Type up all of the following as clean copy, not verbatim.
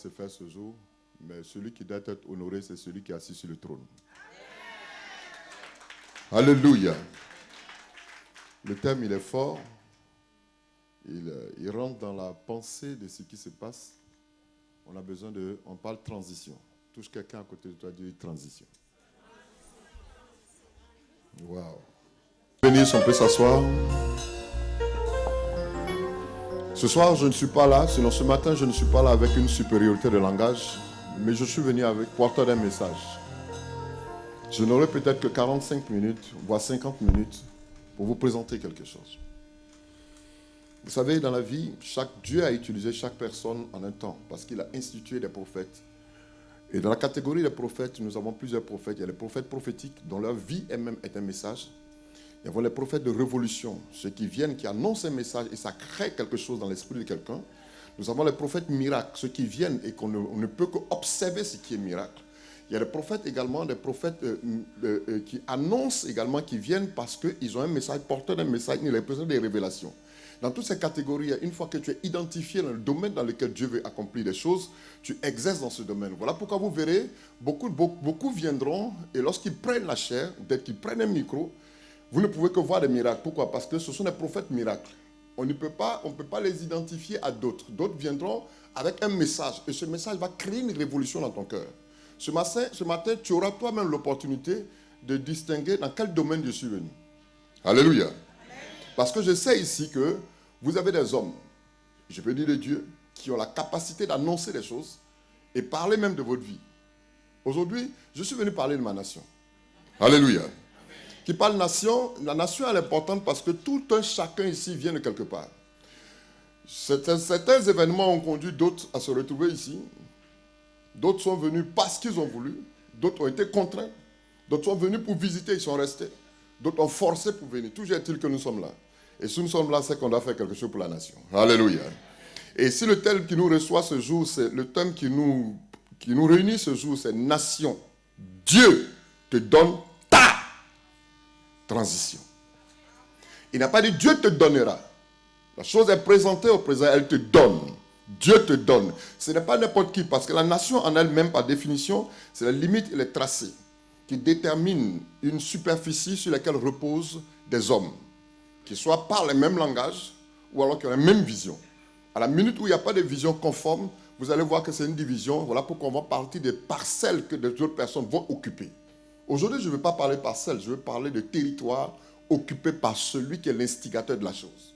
se faire ce jour, mais celui qui doit être honoré, c'est celui qui est assis sur le trône. Alléluia. Le thème, il est fort. Il rentre dans la pensée de ce qui se passe. On a besoin de... On parle transition. Touche quelqu'un à côté de toi, dis transition. Waouh. Venez, on peut s'asseoir. Ce soir, je ne suis pas là. Sinon, ce matin, je ne suis pas là avec une supériorité de langage. Mais je suis venu avec porteur d'un message. Je n'aurai peut-être que 45 minutes, voire 50 minutes, pour vous présenter quelque chose. Vous savez, dans la vie, Dieu a utilisé chaque personne en un temps, parce qu'il a institué des prophètes. Et dans la catégorie des prophètes, nous avons plusieurs prophètes. Il y a les prophètes prophétiques, dont leur vie elle-même est un message. Il y a les prophètes de révolution, ceux qui viennent, qui annoncent un message, et ça crée quelque chose dans l'esprit de quelqu'un. Nous avons les prophètes miracles, ceux qui viennent et qu'on ne peut qu'observer ce qui est miracle. Il y a des prophètes également, des prophètes qui annoncent également, qui viennent parce qu'ils ont un message, porteur d'un message, ils représentent des révélations. Dans toutes ces catégories, une fois que tu es identifié dans le domaine dans lequel Dieu veut accomplir des choses, tu exerces dans ce domaine. Voilà pourquoi vous verrez, beaucoup viendront et lorsqu'ils prennent la chair, dès qu'ils prennent un micro, vous ne pouvez que voir des miracles. Pourquoi? Parce que ce sont des prophètes miracles. On ne peut pas les identifier à d'autres. D'autres viendront avec un message et ce message va créer une révolution dans ton cœur. Ce matin, tu auras toi-même l'opportunité de distinguer dans quel domaine je suis venu. Alléluia. Parce que je sais ici que vous avez des hommes, je peux dire de Dieu, qui ont la capacité d'annoncer des choses et parler même de votre vie. Aujourd'hui, je suis venu parler de ma nation. Alléluia. Qui parle nation, la nation elle est importante parce que tout un chacun ici vient de quelque part. Certains événements ont conduit d'autres à se retrouver ici. D'autres sont venus parce qu'ils ont voulu. D'autres ont été contraints. D'autres sont venus pour visiter, ils sont restés. D'autres ont forcé pour venir. Toujours est-il que nous sommes là. Et si nous sommes là, c'est qu'on doit faire quelque chose pour la nation. Alléluia. Et si le thème qui nous reçoit ce jour, c'est le thème qui nous réunit ce jour, c'est nation. Dieu te donne ta transition. Il n'a pas dit Dieu te donnera. La chose est présentée au présent, elle te donne. Dieu te donne. Ce n'est pas n'importe qui, parce que la nation en elle-même, par définition, c'est la limite et les tracés qui déterminent une superficie sur laquelle reposent des hommes, qui soient par le même langage ou alors qui ont la même vision. À la minute où il n'y a pas de vision conforme, vous allez voir que c'est une division. Voilà pourquoi on va partir des parcelles que des autres personnes vont occuper. Aujourd'hui, je ne veux pas parler de parcelles, je veux parler de territoire occupé par celui qui est l'instigateur de la chose,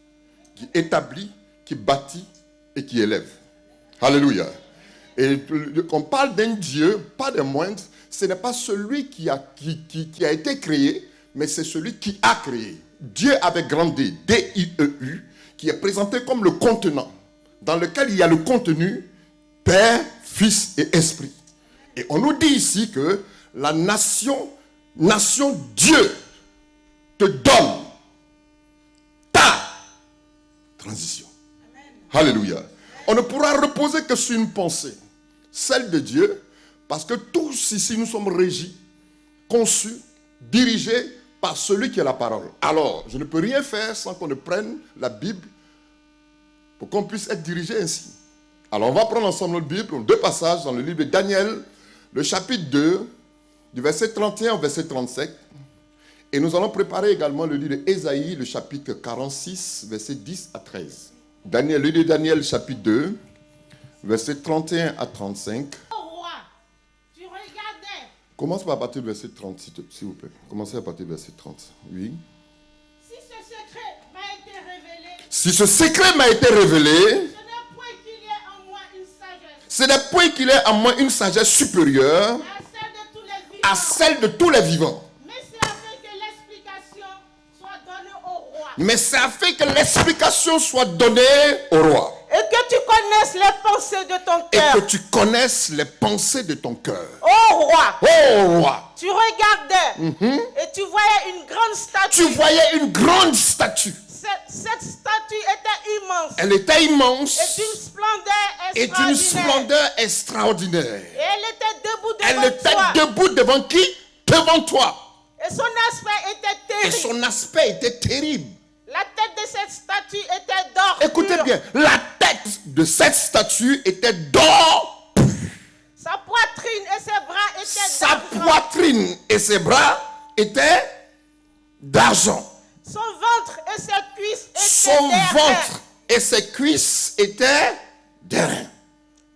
qui établit, qui bâtit et qui élève. Alléluia. Et qu'on parle d'un Dieu, pas des moindres, ce n'est pas celui qui a été créé, mais c'est celui qui a créé. Dieu avec grand D, D-I-E-U, qui est présenté comme le contenant, dans lequel il y a le contenu, Père, Fils et Esprit. Et on nous dit ici que la nation Dieu te donne ta transition. Amen. Alléluia. On ne pourra reposer que sur une pensée, celle de Dieu, parce que tous ici nous sommes régis, conçus, dirigés par celui qui est la parole. Alors, je ne peux rien faire sans qu'on ne prenne la Bible pour qu'on puisse être dirigé ainsi. Alors, on va prendre ensemble notre Bible, deux passages dans le livre de Daniel, le chapitre 2, du verset 31 au verset 37. Et nous allons préparer également le livre d'Ésaïe, le chapitre 46, verset 10 à 13. Le livre de Daniel, chapitre 2, verset 31 à 35. Commence par partir du verset 30, s'il vous plaît. Commencez à partir du verset 30. Oui. Si ce secret m'a été révélé, ce n'est point qu'il y ait en moi une sagesse. Ce n'est point qu'il y ait en moi une sagesse supérieure à celle de tous les vivants. Mais c'est afin que l'explication soit donnée au roi. Mais c'est afin que l'explication soit donnée au roi. Et que tu connaisses les pensées de ton cœur. Et que tu connaisses les pensées de ton cœur. Ô roi. Ô roi. Tu regardais et tu voyais une grande statue. Tu voyais une grande statue. Cette statue était immense. Elle était immense. Et d'une splendeur extraordinaire. Et elle était debout devant Elle était toi. debout devant qui? Devant toi. Et son aspect était terrible. Et son aspect était terrible. La tête de cette statue était d'or pur. Écoutez bien, la tête de cette statue était d'or pur. Sa poitrine et ses bras étaient Sa d'argent. poitrine et ses bras étaient d'argent. Son ventre et ses cuisses étaient Son d'airain. ventre et ses cuisses étaient d'airain.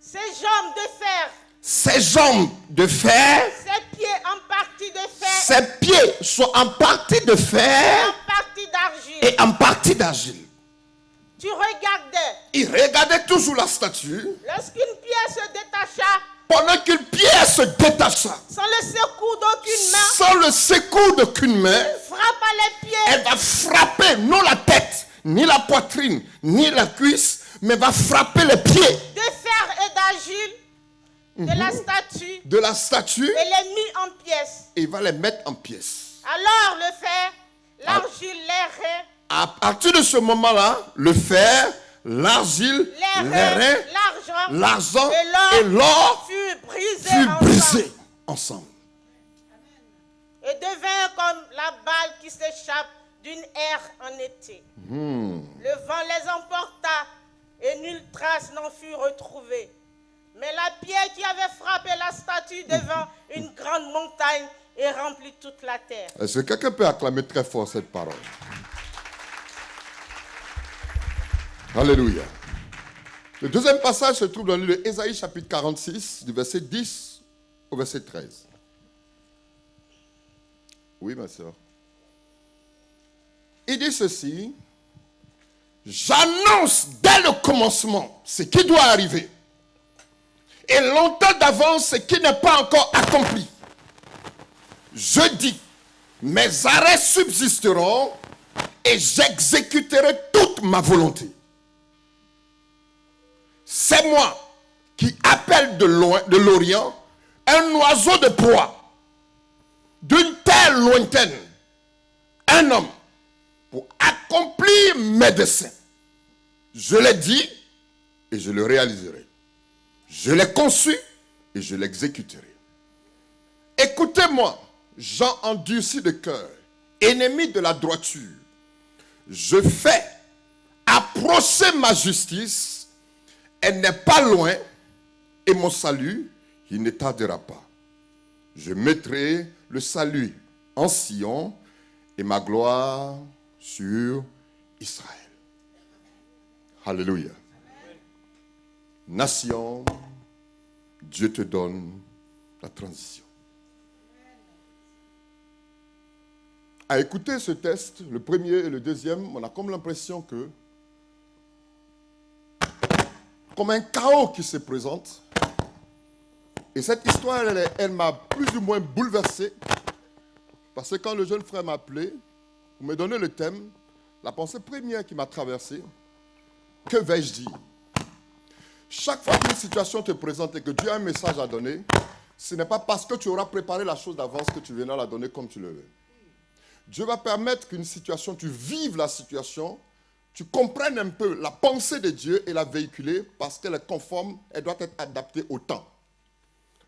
Ses jambes de fer. Ses jambes de fer, Ses pieds en partie de fer ses pieds sont en partie de et fer en partie d'argile. et en partie d'argile. Tu regardais. Il regardait toujours la statue. Lorsqu'une pierre se détacha, Pendant qu'une pierre se détacha, sans le secours d'aucune main, sans le secours d'aucune main, frappa les pieds elle va frapper non la tête, ni la poitrine, ni la cuisse, mais va frapper les pieds de fer et d'argile de la statue de la statue et les mit en pièces. et il va les mettre en pièces. Alors le fer, l'argile, les reins, À partir de ce moment-là, le fer, l'argile, les reins, l'argent et l'or furent brisés furent ensemble brisés ensemble. et devinrent comme la balle qui s'échappe d'une aire en été. Le vent les emporta et nulle trace n'en fut retrouvée. Mais la pierre qui avait frappé la statue devint une grande montagne et remplit toute la terre. Est-ce que quelqu'un peut acclamer très fort cette parole? Alléluia. Le deuxième passage se trouve dans le livre d'Ésaïe chapitre 46, du verset 10 au verset 13. Oui, ma soeur. Il dit ceci: j'annonce dès le commencement ce qui doit arriver, et longtemps d'avance ce qui n'est pas encore accompli. Je dis, mes arrêts subsisteront et j'exécuterai toute ma volonté. C'est moi qui appelle de loin, de l'Orient, un oiseau de proie, d'une terre lointaine, un homme, pour accomplir mes desseins. Je l'ai dit et je le réaliserai. Je l'ai conçu et je l'exécuterai. Écoutez-moi, gens endurcis de cœur, ennemis de la droiture. Je fais approcher ma justice. Elle n'est pas loin, et mon salut, il ne tardera pas. Je mettrai le salut en Sion et ma gloire sur Israël. Alléluia. Nation, Dieu te donne la transition. À écouter ce test, le premier et le deuxième, on a comme l'impression que comme un chaos qui se présente. Et cette histoire, elle m'a plus ou moins bouleversé. Parce que quand le jeune frère m'a appelé, pour me donner le thème, la pensée première qui m'a traversé, que vais-je dire? Chaque fois qu'une situation te présente et que Dieu a un message à donner, ce n'est pas parce que tu auras préparé la chose d'avance que tu viendras la donner comme tu le veux. Dieu va permettre qu'une situation, tu vives la situation, tu comprennes un peu la pensée de Dieu et la véhiculer parce qu'elle est conforme, elle doit être adaptée au temps.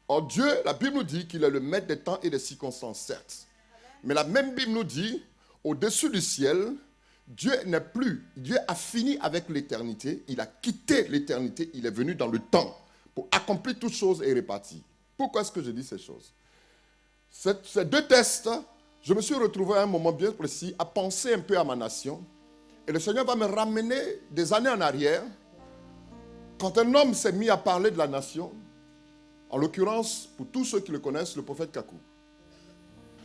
Or Dieu, la Bible nous dit qu'il est le maître des temps et des circonstances, certes. Mais la même Bible nous dit, au-dessus du ciel, Dieu n'est plus, Dieu a fini avec l'éternité, il a quitté l'éternité, il est venu dans le temps pour accomplir toutes choses et répartir. Pourquoi est-ce que je dis ces choses? Ces deux tests, je me suis retrouvé à un moment bien précis à penser un peu à ma nation. Et le Seigneur va me ramener des années en arrière, quand un homme s'est mis à parler de la nation, en l'occurrence, pour tous ceux qui le connaissent, le prophète Kakou.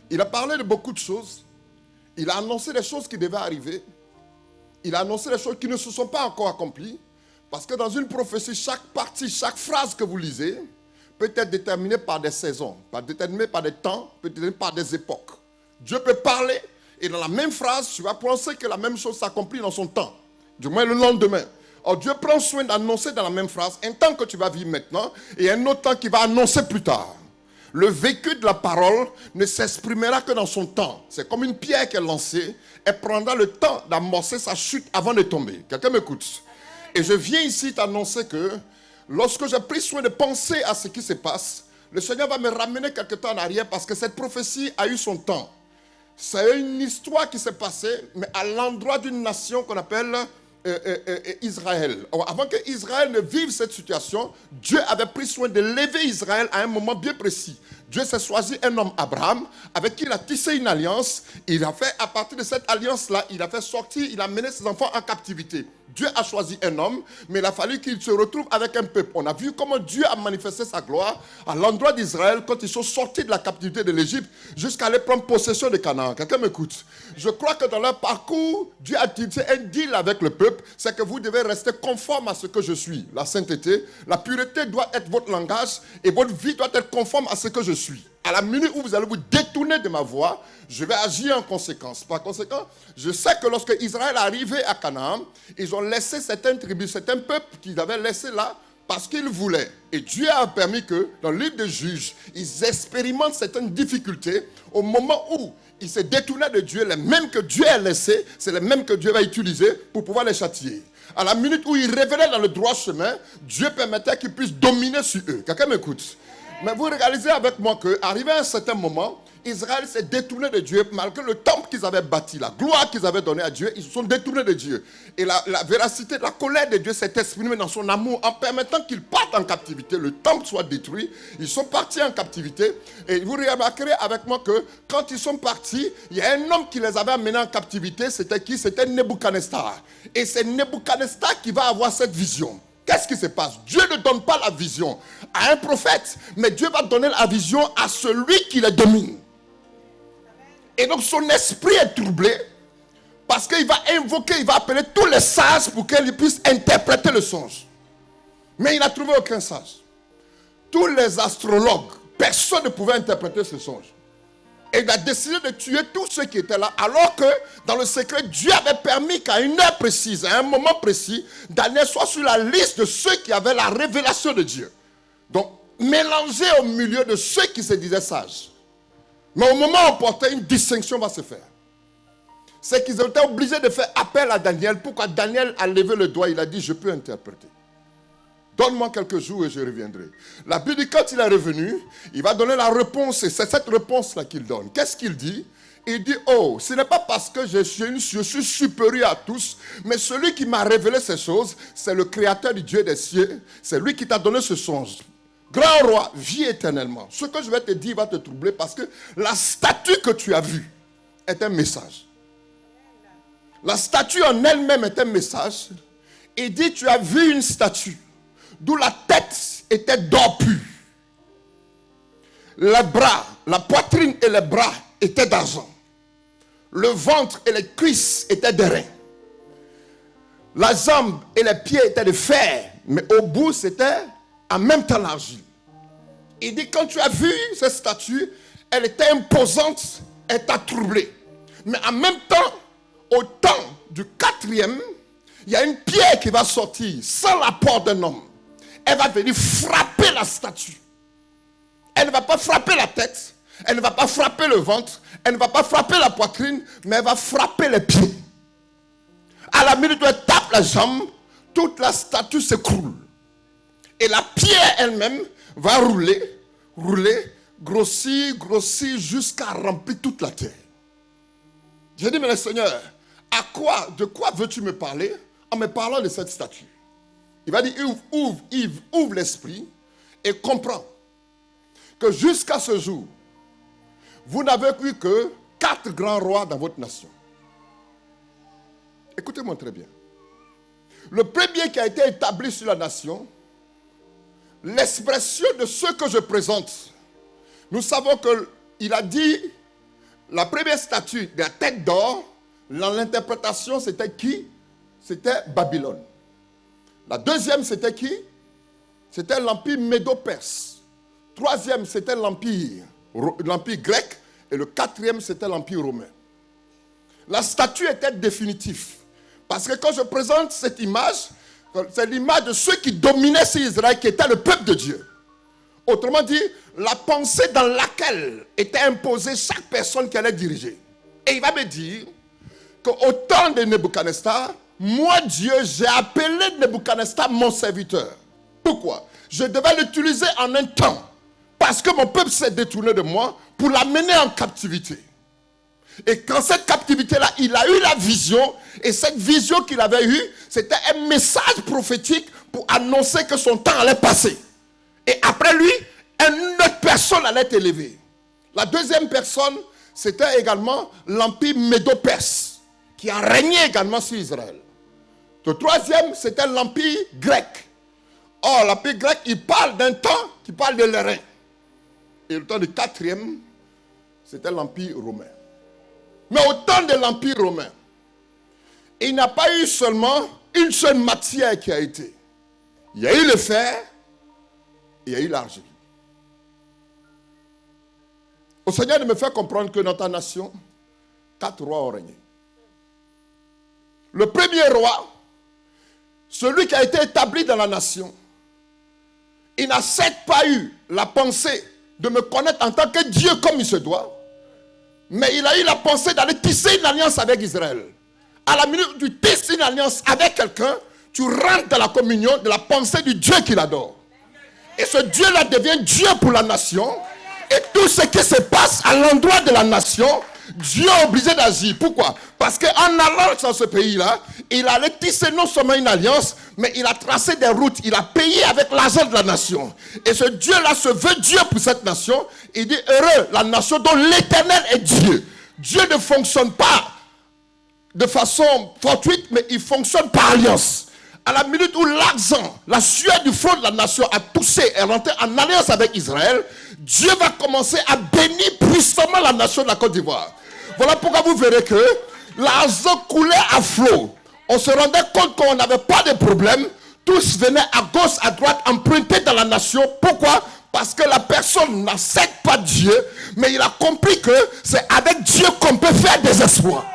Il a parlé de beaucoup de choses. Il a annoncé des choses qui devaient arriver. Il a annoncé des choses qui ne se sont pas encore accomplies. Parce que dans une prophétie, chaque partie, chaque phrase que vous lisez peut être déterminée par des saisons, déterminée par des temps, peut être déterminée par des époques. Dieu peut parler. Et dans la même phrase, tu vas penser que la même chose s'accomplit dans son temps. Du moins le lendemain. Or Dieu prend soin d'annoncer dans la même phrase un temps que tu vas vivre maintenant et un autre temps qu'il va annoncer plus tard. Le vécu de la parole ne s'exprimera que dans son temps. C'est comme une pierre qui est lancée. Elle prendra le temps d'amorcer sa chute avant de tomber. Quelqu'un m'écoute? Et je viens ici t'annoncer que lorsque j'ai pris soin de penser à ce qui se passe, le Seigneur va me ramener quelque temps en arrière parce que cette prophétie a eu son temps. C'est une histoire qui s'est passée, mais à l'endroit d'une nation qu'on appelle Israël, avant que Israël ne vive cette situation, Dieu avait pris soin de lever Israël à un moment bien précis. Dieu s'est choisi un homme, Abraham, avec qui il a tissé une alliance. Il a fait, à partir de cette alliance-là, il a fait sortir, il a mené ses enfants en captivité. Dieu a choisi un homme, mais il a fallu qu'il se retrouve avec un peuple. On a vu comment Dieu a manifesté sa gloire à l'endroit d'Israël quand ils sont sortis de la captivité de l'Égypte jusqu'à aller prendre possession de Canaan. Quelqu'un m'écoute? Je crois que dans leur parcours, Dieu a tissé un deal avec le peuple, c'est que vous devez rester conforme à ce que je suis. La sainteté, la pureté doit être votre langage et votre vie doit être conforme à ce que je suis. À la minute où vous allez vous détourner de ma voix, je vais agir en conséquence. Par conséquent, je sais que lorsque Israël est arrivé à Canaan, ils ont laissé certaines tribus, certains peuples qu'ils avaient laissés là parce qu'ils voulaient. Et Dieu a permis que, dans le livre des Juges, ils expérimentent certaines difficultés au moment où ils se détournaient de Dieu. Les mêmes que Dieu a laissés, c'est les mêmes que Dieu va utiliser pour pouvoir les châtier. À la minute où ils revenaient dans le droit chemin, Dieu permettait qu'ils puissent dominer sur eux. Quelqu'un m'écoute? Mais vous réalisez avec moi qu'arrivé à un certain moment, Israël s'est détourné de Dieu malgré le temple qu'ils avaient bâti, la gloire qu'ils avaient donnée à Dieu, ils se sont détournés de Dieu. Et la véracité, la colère de Dieu s'est exprimée dans son amour en permettant qu'ils partent en captivité, le temple soit détruit. Ils sont partis en captivité et vous remarquerez avec moi que quand ils sont partis, il y a un homme qui les avait amenés en captivité, c'était qui? C'était Nebuchadnezzar. Et c'est Nebuchadnezzar qui va avoir cette vision. Qu'est-ce qui se passe? Dieu ne donne pas la vision à un prophète, mais Dieu va donner la vision à celui qui les domine. Et donc son esprit est troublé parce qu'il va invoquer, il va appeler tous les sages pour qu'ils puissent interpréter le songe. Mais il n'a trouvé aucun sage. Tous les astrologues, personne ne pouvait interpréter ce songe. Et il a décidé de tuer tous ceux qui étaient là, alors que dans le secret, Dieu avait permis qu'à une heure précise, à un moment précis, Daniel soit sur la liste de ceux qui avaient la révélation de Dieu. Donc, mélangé au milieu de ceux qui se disaient sages. Mais au moment opportun, une distinction va se faire. C'est qu'ils ont été obligés de faire appel à Daniel. Pourquoi Daniel a levé le doigt, il a dit, je peux interpréter. Donne-moi quelques jours et je reviendrai. La Bible dit, quand il est revenu, il va donner la réponse et c'est cette réponse-là qu'il donne. Qu'est-ce qu'il dit? Il dit, oh, ce n'est pas parce que je suis supérieur à tous, mais celui qui m'a révélé ces choses, c'est le créateur du Dieu des cieux, c'est lui qui t'a donné ce songe. Grand roi, vis éternellement. Ce que je vais te dire va te troubler parce que la statue que tu as vue est un message. La statue en elle-même est un message. Il dit, tu as vu une statue d'où la tête était d'or pur. Les bras, la poitrine et les bras étaient d'argent. Le ventre et les cuisses étaient de rein. La jambe et les pieds étaient de fer, mais au bout c'était en même temps l'argile. Il dit, quand tu as vu cette statue, elle était imposante, elle t'a troublé. Mais en même temps, au temps du 4e, il y a une pierre qui va sortir sans l'apport d'un homme. Elle va venir frapper la statue. Elle ne va pas frapper la tête, elle ne va pas frapper le ventre, elle ne va pas frapper la poitrine, mais elle va frapper les pieds. À la minute où elle tape la jambe, toute la statue s'écroule. Et la pierre elle-même va rouler, grossir jusqu'à remplir toute la terre. J'ai dit, mais le Seigneur, de quoi veux-tu me parler en me parlant de cette statue? Il va dire, ouvre l'esprit et comprends que jusqu'à ce jour, vous n'avez eu que 4 grands rois dans votre nation. Écoutez-moi très bien. Le premier qui a été établi sur la nation, l'expression de ce que je présente, nous savons qu'il a dit, la première statue de la tête d'or, dans l'interprétation, c'était qui? C'était Babylone. La deuxième, c'était qui? C'était l'empire médo-perse. Troisième, c'était l'empire grec. Et le 4e, c'était l'empire romain. La statue était définitive. Parce que quand je présente cette image, c'est l'image de ceux qui dominaient sur Israël, qui était le peuple de Dieu. Autrement dit, la pensée dans laquelle était imposée chaque personne qui allait diriger. Et il va me dire qu'au temps de Nebuchadnezzar, moi Dieu, j'ai appelé Nebuchadnezzar mon serviteur. Pourquoi? Je devais l'utiliser en un temps. Parce que mon peuple s'est détourné de moi pour l'amener en captivité. Et quand cette captivité-là, il a eu la vision, et cette vision qu'il avait eue, c'était un message prophétique pour annoncer que son temps allait passer. Et après lui, une autre personne allait être élevée. La deuxième personne, c'était également l'empire médo-perse, qui a régné également sur Israël. Le troisième, c'était l'empire grec. Or, l'empire grec, il parle d'un temps qui parle de l'airain. Et le temps du quatrième, c'était l'empire romain. Mais au temps de l'empire romain, il n'y a pas eu seulement une seule matière qui a été. Il y a eu le fer, et il y a eu l'argile. Au Seigneur de me faire comprendre que dans ta nation, 4 rois ont régné. Le premier roi, celui qui a été établi dans la nation, il n'a certes pas eu la pensée de me connaître en tant que Dieu comme il se doit, mais il a eu la pensée d'aller tisser une alliance avec Israël. À la minute où tu tisses une alliance avec quelqu'un, tu rentres dans la communion de la pensée du Dieu qu'il adore. Et ce Dieu-là devient Dieu pour la nation. Et tout ce qui se passe à l'endroit de la nation, Dieu est obligé d'agir. Pourquoi? Parce qu'en allant dans ce pays-là, il allait tisser non seulement une alliance, mais il a tracé des routes. Il a payé avec l'argent de la nation. Et ce Dieu-là se veut Dieu pour cette nation. Il dit, heureux la nation dont l'Éternel est Dieu. Dieu ne fonctionne pas de façon fortuite, mais il fonctionne par alliance. À la minute où l'argent, la sueur du front de la nation a poussé et rentré en alliance avec Israël, Dieu va commencer à bénir puissamment la nation de la Côte d'Ivoire. Voilà pourquoi vous verrez que l'argent coulait à flot. On se rendait compte qu'on n'avait pas de problème. Tous venaient à gauche, à droite, emprunter dans la nation. Pourquoi? Parce que la personne n'accepte pas Dieu, mais il a compris que c'est avec Dieu qu'on peut faire des exploits.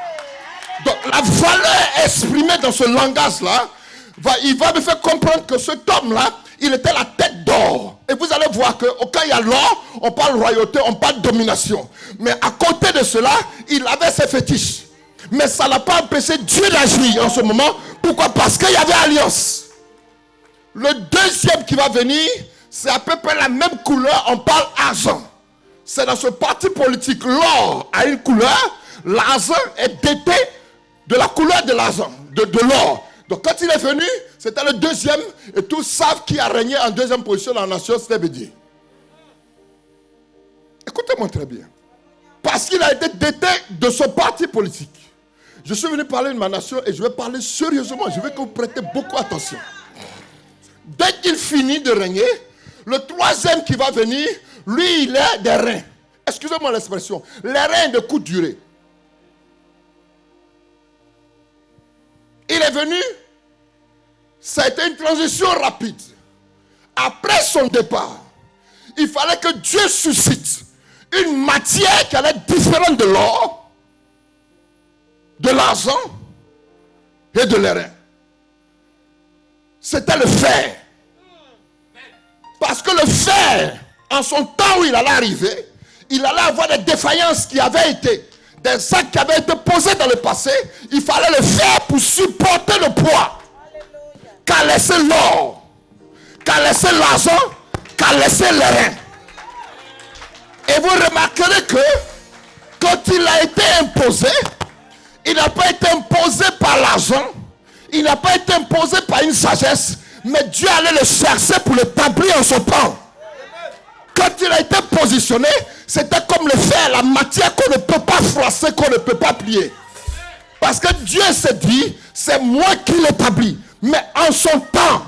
Donc la valeur exprimée dans ce langage-là, il va me faire comprendre que cet homme-là, il était la tête d'or. Et vous allez voir que quand il y a l'or, on parle royauté, on parle domination. Mais à côté de cela, il avait ses fétiches. Mais ça n'a pas empêché Dieu d'agir en ce moment. Pourquoi? Parce qu'il y avait alliance. Le deuxième qui va venir, c'est à peu près la même couleur, on parle argent. C'est dans ce parti politique, l'or a une couleur, l'argent est dété de la couleur de l'argent, de l'or. Donc quand il est venu, c'était le deuxième, et tous savent qui a régné en deuxième position dans la nation, c'était Bédier. Écoutez-moi très bien. Parce qu'il a été dété de son parti politique. Je suis venu parler de ma nation et je vais parler sérieusement. Je veux que vous prêtez beaucoup attention. Dès qu'il finit de régner, le troisième qui va venir, lui, il est des reins. Excusez-moi l'expression. Les reins de courte durée. Il est venu, ça a été une transition rapide. Après son départ, il fallait que Dieu suscite une matière qui allait être différente de l'or, de l'argent et de l'airain. C'était le fer. Parce que le fer, en son temps où il allait arriver, il allait avoir des défaillances qui avaient été, des actes qui avaient été posés dans le passé. Il fallait le faire pour supporter le poids qu'a laissé l'or, qu'a laissé l'argent, qu'a laissé l'airain. Et vous remarquerez que quand il a été imposé, il n'a pas été imposé par l'argent, il n'a pas été imposé par une sagesse, mais Dieu allait le chercher pour l'établir en son temps. Quand il a été positionné, c'était comme le fer, la matière qu'on ne peut pas froisser, qu'on ne peut pas plier. Parce que Dieu s'est dit, c'est moi qui l'établis. Mais en son temps,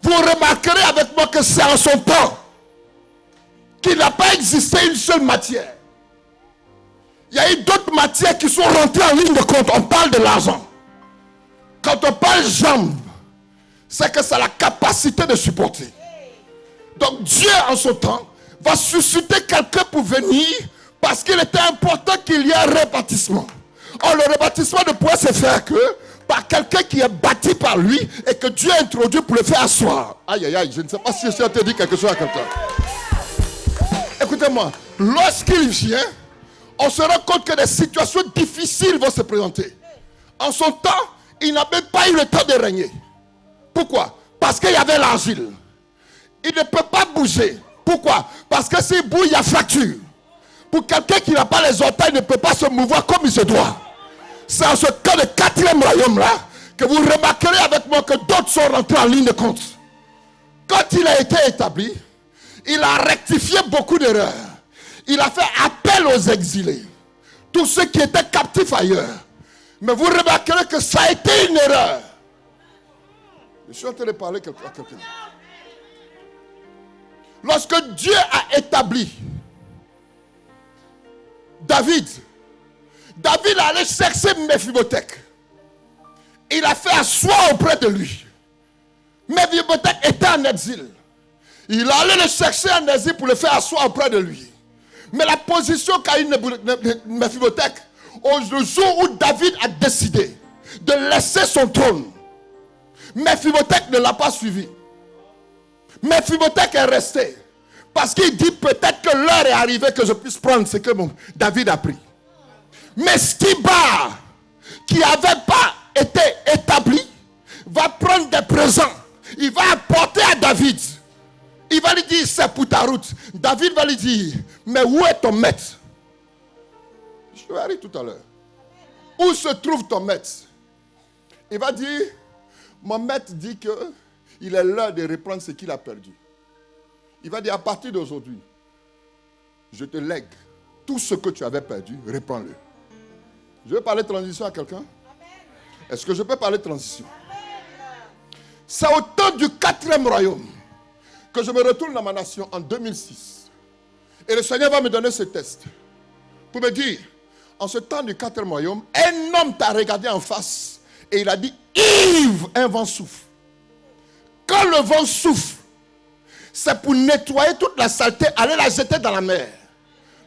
vous remarquerez avec moi que c'est en son temps qu'il n'a pas existé une seule matière. Il y a eu d'autres matières qui sont rentrées en ligne de compte. On parle de l'argent. Quand on parle jambes, c'est que ça a la capacité de supporter. Donc Dieu en son temps va susciter quelqu'un pour venir parce qu'il était important qu'il y ait un rebâtissement. Or le rebâtissement ne pourrait se faire que par quelqu'un qui est bâti par lui et que Dieu a introduit pour le faire asseoir. Aïe aïe aïe, je ne sais pas si je suis en train de dire quelque chose à quelqu'un. Écoutez-moi, lorsqu'il vient, on se rend compte que des situations difficiles vont se présenter. En son temps, il n'a même pas eu le temps de régner. Pourquoi? Parce qu'il y avait l'argile. Il ne peut pas bouger. Pourquoi? Parce que s'il bouge, il y a fracture. Pour quelqu'un qui n'a pas les orteils, ne peut pas se mouvoir comme il se doit. C'est en ce cas de 4e royaume-là que vous remarquerez avec moi que d'autres sont rentrés en ligne de compte. Quand il a été établi, il a rectifié beaucoup d'erreurs. Il a fait appel aux exilés. Tous ceux qui étaient captifs ailleurs. Mais vous remarquerez que ça a été une erreur. Je suis en train de parler à quelqu'un. Lorsque Dieu a établi David allait chercher Mephibosheth. Il a fait asseoir auprès de lui. Mephibosheth était en exil. Il allait le chercher en exil pour le faire asseoir auprès de lui. Mais la position qu'a eu Mephibosheth, au jour où David a décidé de laisser son trône, Mephibosheth ne l'a pas suivi. Mephibosheth est resté. Parce qu'il dit peut-être que l'heure est arrivée que je puisse prendre ce que David a pris. Mais Stiba, qui n'avait pas été établi, va prendre des présents. Il va apporter à David. Il va lui dire, c'est pour ta route. David va lui dire, mais où est ton maître? Je vais arriver tout à l'heure. Où se trouve ton maître? Il va dire, mon maître dit que il est l'heure de reprendre ce qu'il a perdu. Il va dire, à partir d'aujourd'hui, je te lègue tout ce que tu avais perdu, reprends-le. Je vais parler de transition à quelqu'un? Est-ce que je peux parler de transition? C'est au temps du 4e royaume que je me retourne dans ma nation en 2006. Et le Seigneur va me donner ce test pour me dire, en ce temps du 4e royaume, un homme t'a regardé en face et il a dit, Yves, un vent souffle. Quand le vent souffle, c'est pour nettoyer toute la saleté, aller la jeter dans la mer.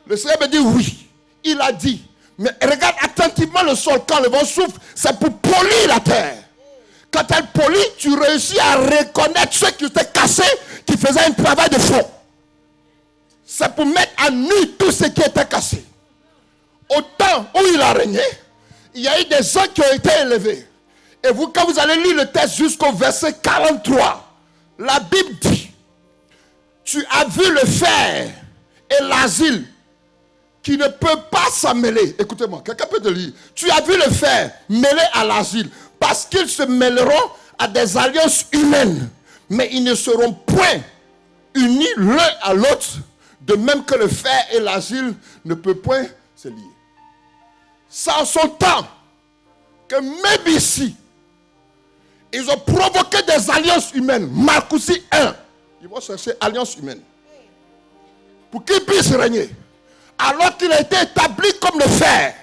Le Seigneur me dit oui. Il a dit, mais regarde attentivement le sol. Quand le vent souffle, c'est pour polir la terre. Quand elle polit, tu réussis à reconnaître ceux qui étaient cassés, qui faisaient un travail de fond. C'est pour mettre à nu tout ce qui était cassé. Au temps où il a régné, il y a eu des gens qui ont été élevés. Et vous, quand vous allez lire le texte jusqu'au verset 43, la Bible dit, tu as vu le fer et l'asile qui ne peut pas s'en mêler. Écoutez-moi, quelqu'un peut te lire. Tu as vu le fer mêlé à l'asile parce qu'ils se mêleront à des alliances humaines. Mais ils ne seront point unis l'un à l'autre. De même que le fer et l'asile ne peuvent point se lier. C'est en son temps que même ici, ils ont provoqué des alliances humaines. Marcoussi 1. Ils vont chercher alliance humaine. Pour qu'ils puissent régner. Alors qu'il a été établi comme le fer.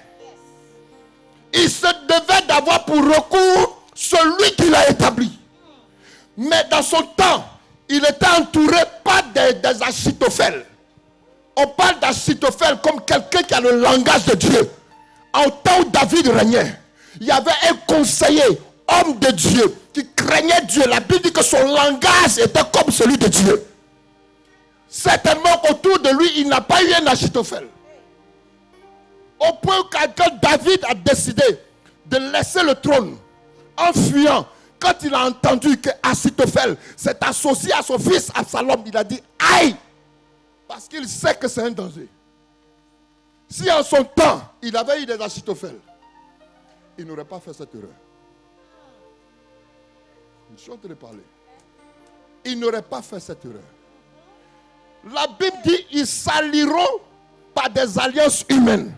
Il se devait d'avoir pour recours celui qui l'a établi. Mais dans son temps, il était entouré pas des Achitophel. On parle d'Achitophel comme quelqu'un qui a le langage de Dieu. En temps où David régnait, il y avait un conseiller, homme de Dieu, qui craignait Dieu. La Bible dit que son langage était comme celui de Dieu. Certainement autour de lui, il n'a pas eu un Achitophel. Au point où quelqu'un, David, a décidé de laisser le trône en fuyant. Quand il a entendu que Achitophel s'est associé à son fils Absalom, il a dit aïe, parce qu'il sait que c'est un danger. Si en son temps, il avait eu des Achitophel, il n'aurait pas fait cette erreur. Je suis en train de parler. Il n'aurait pas fait cette erreur. La Bible dit ils s'allieront par des alliances humaines.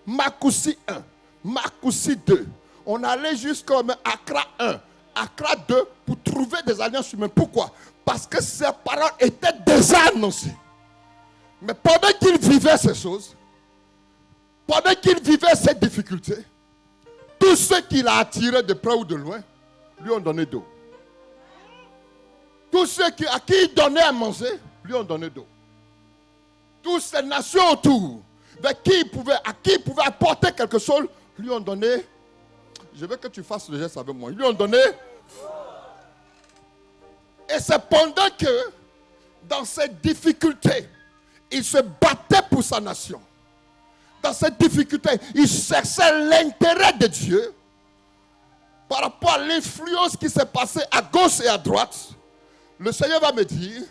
Marcoussi 1, Marcoussi 2. On allait jusqu'à Accra 1, Accra 2 pour trouver des alliances humaines. Pourquoi? Parce que ses paroles étaient déjà annoncées. Mais pendant qu'il vivait ces choses, pendant qu'il vivait ces difficultés, tous ceux qu'il a attirés de près ou de loin lui ont donné d'eau. Tous ceux à qui il donnait à manger lui ont donné d'eau. Toutes ces nations autour, à qui il pouvait apporter quelque chose, lui ont donné. Je veux que tu fasses le geste avec moi. Ils lui ont donné. Et c'est pendant que, dans ces difficultés, il se battait pour sa nation. Dans cette difficulté, il cherchait l'intérêt de Dieu par rapport à l'influence qui s'est passée à gauche et à droite. Le Seigneur va me dire,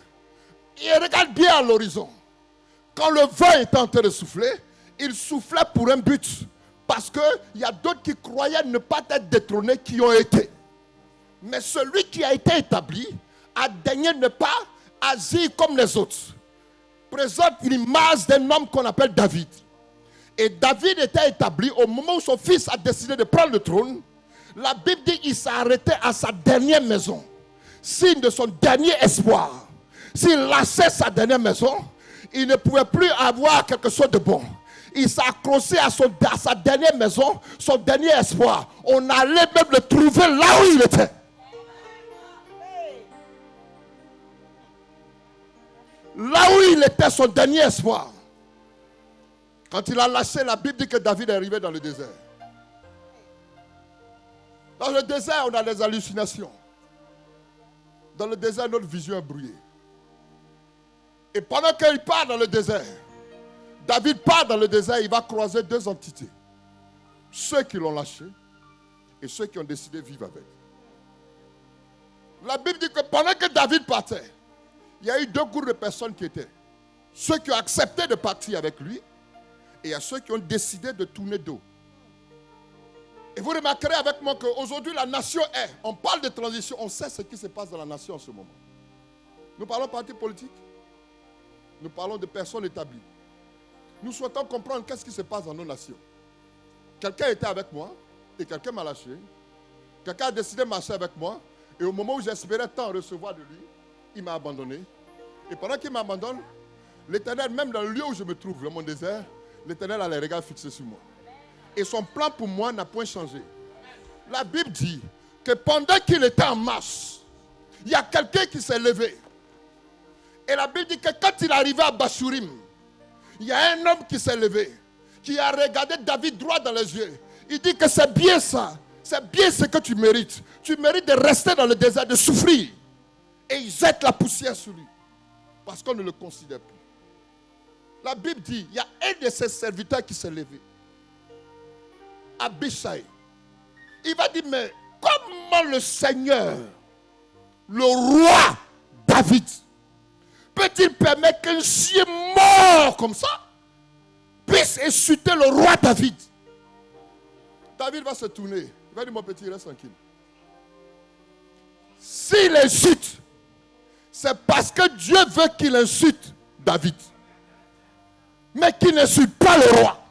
et regarde bien à l'horizon. Quand le vent était en train de souffler, il soufflait pour un but. Parce qu'il y a d'autres qui croyaient ne pas être détrônés qui ont été. Mais celui qui a été établi a daigné ne pas agir comme les autres. Présente l'image d'un homme qu'on appelle David. Et David était établi au moment où son fils a décidé de prendre le trône. La Bible dit qu'il s'est arrêté à sa dernière maison. Signe de son dernier espoir. S'il lâchait sa dernière maison, il ne pouvait plus avoir quelque chose de bon. Il s'est accroché à sa dernière maison, son dernier espoir. On allait même le trouver là où il était. Là où il était, son dernier espoir. Quand il a lâché, la Bible dit que David est arrivé dans le désert. Dans le désert, on a des hallucinations. Dans le désert, notre vision est brouillée. Et pendant qu'il part dans le désert, David part dans le désert, il va croiser deux entités. Ceux qui l'ont lâché et ceux qui ont décidé de vivre avec. La Bible dit que pendant que David partait, il y a eu deux groupes de personnes qui étaient. Ceux qui ont accepté de partir avec lui et il y a ceux qui ont décidé de tourner dos. Et vous remarquerez avec moi qu'aujourd'hui la nation est, on parle de transition, on sait ce qui se passe dans la nation en ce moment. Nous parlons de partis politiques, nous parlons de personnes établies. Nous souhaitons comprendre qu'est-ce qui se passe dans nos nations. Quelqu'un était avec moi et quelqu'un m'a lâché. Quelqu'un a décidé de marcher avec moi et au moment où j'espérais tant recevoir de lui, il m'a abandonné. Et pendant qu'il m'abandonne, l'Éternel, même dans le lieu où je me trouve, dans mon désert, l'Éternel a les regards fixés sur moi. Et son plan pour moi n'a point changé. La Bible dit que pendant qu'il était en marche, il y a quelqu'un qui s'est levé. Et la Bible dit que quand il arrivait à Bachurim, il y a un homme qui s'est levé, qui a regardé David droit dans les yeux. Il dit que c'est bien ça, c'est bien ce que tu mérites. Tu mérites de rester dans le désert, de souffrir. Et il jette la poussière sur lui, parce qu'on ne le considère plus. La Bible dit, il y a un de ses serviteurs qui s'est levé. Abishai. Il va dire, mais comment le Seigneur, le roi David, peut-il permettre qu'un chien mort comme ça puisse insulter le roi David? David va se tourner. Il va dire, mon petit, reste tranquille. S'il insulte, c'est parce que Dieu veut qu'il insulte David. Mais qu'il n'insulte pas le roi.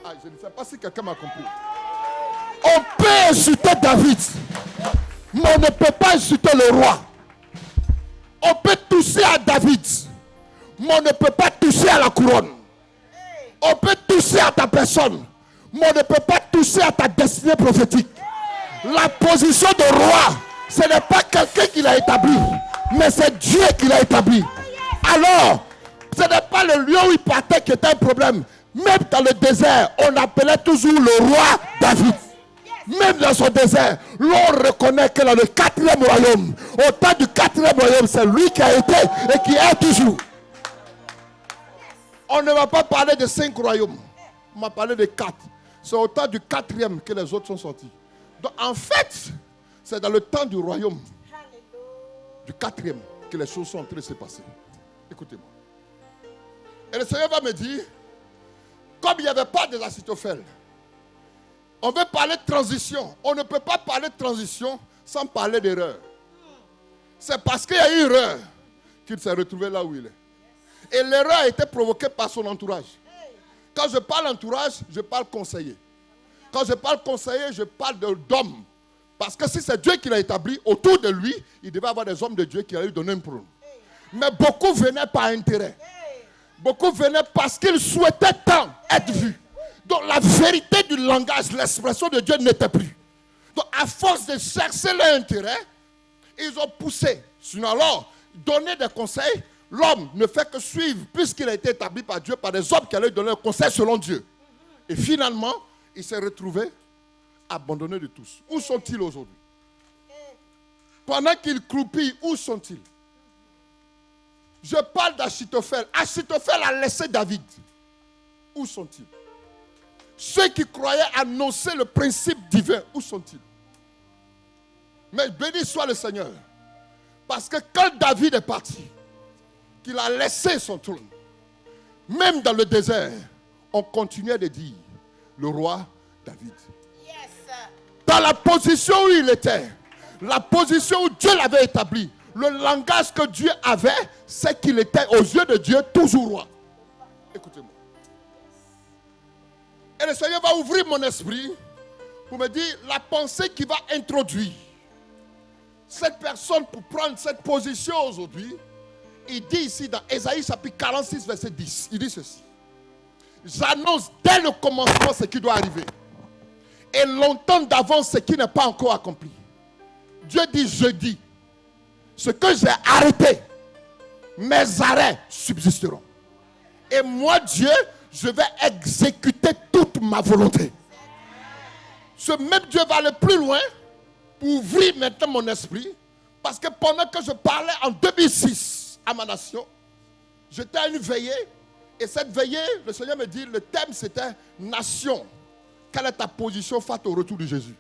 Ah, je ne sais pas si quelqu'un m'a compris. On peut insulter David, mais on ne peut pas insulter le roi. On peut toucher à David, mais on ne peut pas toucher à la couronne. On peut toucher à ta personne, mais on ne peut pas toucher à ta destinée prophétique. La position de roi, ce n'est pas quelqu'un qui l'a établi, mais c'est Dieu qui l'a établi. Alors, ce n'est pas le lieu où il partait qui était un problème. Même dans le désert, on appelait toujours le roi David. Même dans son désert, l'on reconnaît que dans le 4e royaume, au temps du 4e royaume, c'est lui qui a été et qui est toujours. On ne va pas parler de 5 royaumes. On va parler de 4. C'est au temps du 4e que les autres sont sortis. Donc en fait, c'est dans le temps du royaume, du 4e, que les choses sont en train de se passer. Écoutez-moi. Et le Seigneur va me dire, comme il n'y avait pas de Achitophel, on veut parler de transition. On ne peut pas parler de transition sans parler d'erreur. C'est parce qu'il y a eu erreur qu'il s'est retrouvé là où il est. Et l'erreur a été provoquée par son entourage. Quand je parle entourage, je parle conseiller. Quand je parle conseiller, je parle d'homme. Parce que si c'est Dieu qui l'a établi, autour de lui, il devait avoir des hommes de Dieu qui allaient lui donner un trône. Mais beaucoup venaient par intérêt. Beaucoup venaient parce qu'ils souhaitaient tant être vus. Donc la vérité du langage, l'expression de Dieu n'était plus. Donc à force de chercher leur intérêt, ils ont poussé. Sinon alors, donner des conseils, l'homme ne fait que suivre, puisqu'il a été établi par Dieu, par des hommes qui allaient donner un conseil selon Dieu. Et finalement, il s'est retrouvé abandonné de tous. Où sont-ils aujourd'hui? Pendant qu'ils croupillent, où sont-ils? Je parle d'Achitophel. Achitophel a laissé David. Où sont-ils? Ceux qui croyaient annoncer le principe divin, où sont-ils? Mais béni soit le Seigneur. Parce que quand David est parti, qu'il a laissé son trône, Même dans le désert, on continuait de dire le roi David. Yes. Dans la position où il était, la position où Dieu l'avait établi, le langage que Dieu avait, c'est qu'il était aux yeux de Dieu toujours roi. Écoutez-moi. Et le Seigneur va ouvrir mon esprit pour me dire la pensée qui va introduire cette personne pour prendre cette position aujourd'hui. Il dit ici dans Ésaïe chapitre 46 verset 10, il dit ceci. J'annonce dès le commencement ce qui doit arriver et longtemps d'avance ce qui n'est pas encore accompli. Dieu dit, je dis, ce que j'ai arrêté, mes arrêts subsisteront. Et moi, Dieu, je vais exécuter toute ma volonté. Ce même Dieu va aller plus loin pour ouvrir maintenant mon esprit. Parce que pendant que je parlais en 2006 à ma nation, j'étais à une veillée. Et cette veillée, le Seigneur me dit, le thème c'était nation. Quelle est ta position face au retour de Jésus?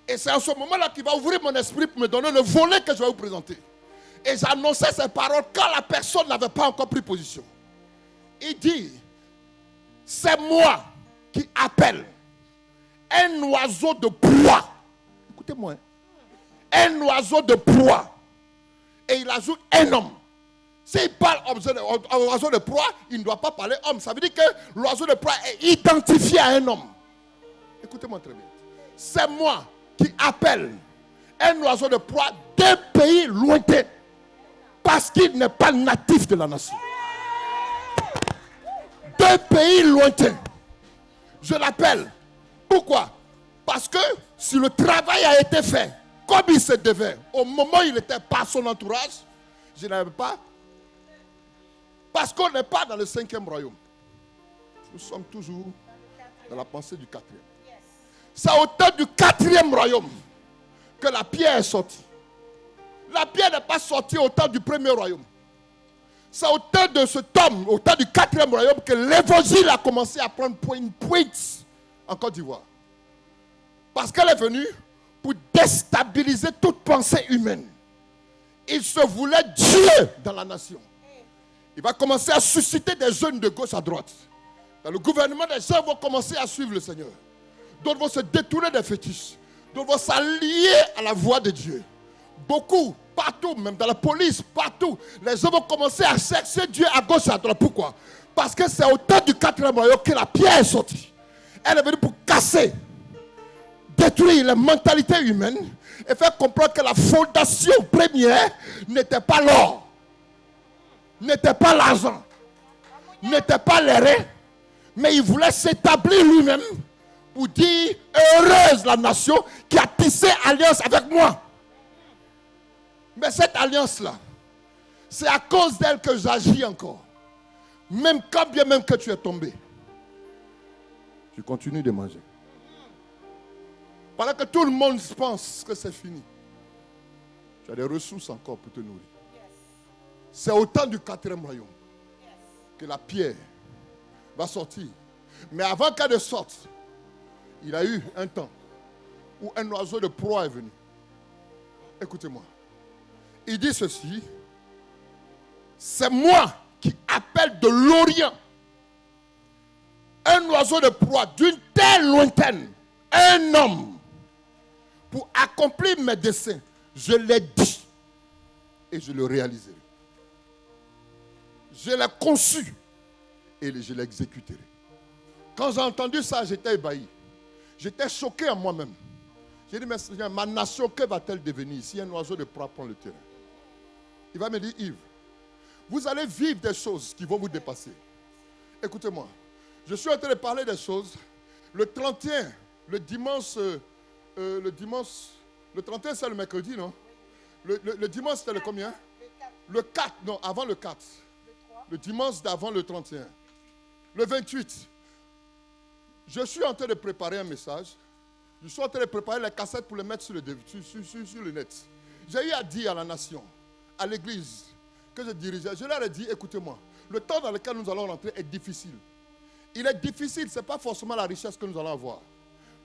Et c'est en ce moment-là qu'il va ouvrir mon esprit pour me donner le volet que je vais vous présenter. Et j'annonçais ces paroles quand la personne n'avait pas encore pris position. Il dit, c'est moi qui appelle un oiseau de proie. Écoutez-moi. Un oiseau de proie. Et il ajoute un homme. S'il parle oiseau de proie, il ne doit pas parler homme. Ça veut dire que l'oiseau de proie est identifié à un homme. Écoutez-moi très bien. C'est moi qui appelle un oiseau de proie d'un pays lointain. Parce qu'il n'est pas natif de la nation. D'un pays lointain. Je l'appelle. Pourquoi? Parce que si le travail a été fait comme il se devait, au moment où il était par son entourage, je n'avais pas. Parce qu'on n'est pas dans le 5e royaume. Nous sommes toujours dans la pensée du 4e. C'est au temps du 4e royaume que la pierre est sortie. La pierre n'est pas sortie au temps du 1er royaume. C'est au temps de ce homme, au temps du 4e royaume, que l'évangile a commencé à prendre une pointe en Côte d'Ivoire. Parce qu'elle est venue pour déstabiliser toute pensée humaine. Il se voulait Dieu dans la nation. Il va commencer à susciter des jeunes de gauche à droite. Dans le gouvernement, des gens vont commencer à suivre le Seigneur. D'autres vont se détourner des fétiches. D'autres vont s'allier à la voix de Dieu. Beaucoup, partout, même dans la police, partout, les gens vont commencer à chercher Dieu à gauche et à droite. Pourquoi? Parce que c'est au temps du 4e royaume que la pierre est sortie. Elle est venue pour casser, détruire les mentalités humaines et faire comprendre que la fondation première n'était pas l'or, n'était pas l'argent, n'était pas les reins, mais il voulait s'établir lui-même pour dire heureuse la nation qui a tissé alliance avec moi. Mais cette alliance-là, c'est à cause d'elle que j'agis encore. Même quand bien même que tu es tombé, je continue de manger. Pendant que tout le monde pense que c'est fini, tu as des ressources encore pour te nourrir. C'est au temps du 4e royaume que la pierre va sortir. Mais avant qu'elle ne sorte, il y a eu un temps où un oiseau de proie est venu. Écoutez-moi. Il dit ceci. C'est moi qui appelle de l'Orient un oiseau de proie d'une terre lointaine, un homme, pour accomplir mes desseins. Je l'ai dit et je le réaliserai. Je l'ai conçu et je l'exécuterai. Quand j'ai entendu ça, j'étais ébahi. J'étais choqué en moi-même. J'ai dit, mais Seigneur, ma nation, que va-t-elle devenir si un oiseau de proie prend le terrain? Il va me dire, Yves, vous allez vivre des choses qui vont vous dépasser. Écoutez-moi, je suis en train de parler des choses. Le 31, le dimanche, le 31 c'est le mercredi, non? Le dimanche c'était le combien? Le 4, non, avant le 4. Le dimanche d'avant le 31. Le 28. Je suis en train de préparer un message. Je suis en train de préparer les cassettes pour les mettre sur le net. J'ai eu à dire à la nation, à l'église que je dirigeais, je leur ai dit, écoutez-moi, le temps dans lequel nous allons rentrer est difficile. Il est difficile, ce n'est pas forcément la richesse que nous allons avoir.